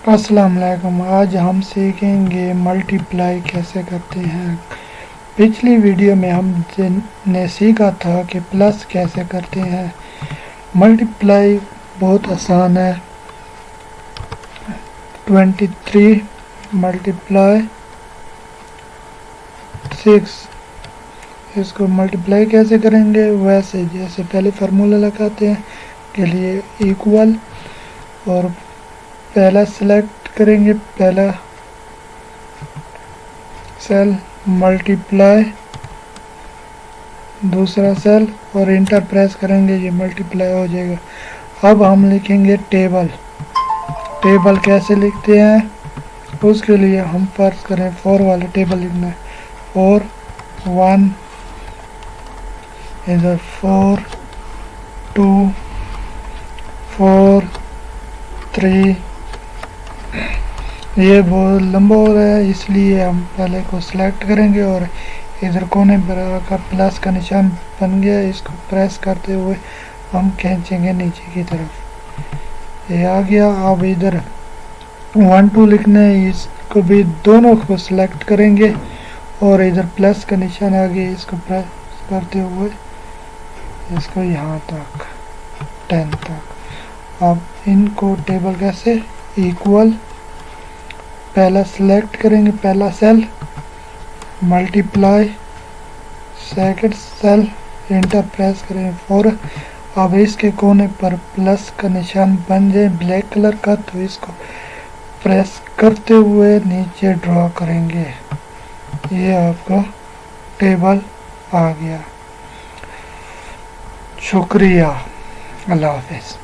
السلام علیکم، آج ہم سیکھیں گے ملٹی پلائی کیسے کرتے ہیں۔ پچھلی ویڈیو میں ہم نے سیکھا تھا کہ پلس کیسے کرتے ہیں۔ ملٹی پلائی بہت آسان ہے۔ 23 ملٹی پلائی 6، اس کو ملٹی پلائی کیسے کریں گے؟ ویسے جیسے پہلے فارمولا لگاتے ہیں کے لیے ایکول، اور پہلا سلیکٹ کریں گے، پہلا سیل ملٹی پلائی دوسرا سیل اور انٹر پریس کریں گے، یہ ملٹی پلائی ہو جائے گا۔ اب ہم لکھیں گے ٹیبل۔ ٹیبل کیسے لکھتے ہیں؟ اس کے لیے ہم فرض کریں 4 والا ٹیبل لکھنا ہے۔ 4 1 ادھر 4 2 4 3، یہ بہت لمبا ہو رہا ہے، اس لیے ہم پہلے کو سلیکٹ کریں گے اور ادھر کونے پر آ کر پلس کا نشان بن گیا، اس کو پریس کرتے ہوئے ہم کھینچیں گے نیچے کی طرف، یہ آ گیا۔ اب ادھر 1 2 لکھنا ہے، اس کو بھی دونوں کو سلیکٹ کریں گے اور ادھر پلس کا نشان آ گیا، اس کو پریس کرتے ہوئے اس کو یہاں تک 10 تک۔ اب ان کو ٹیبل کیسے؟ ایکول، پہلا سلیکٹ کریں گے پہلا سیل، ملٹی پلائی سیکنڈ سیل، انٹر پریس کریں گے 4۔ اب اس کے کونے پر پلس کا نشان بن جائے بلیک کلر کا، تو اس کو پریس کرتے ہوئے نیچے ڈرا کریں گے، یہ آپ کا ٹیبل آ گیا۔ شکریہ، اللہ حافظ۔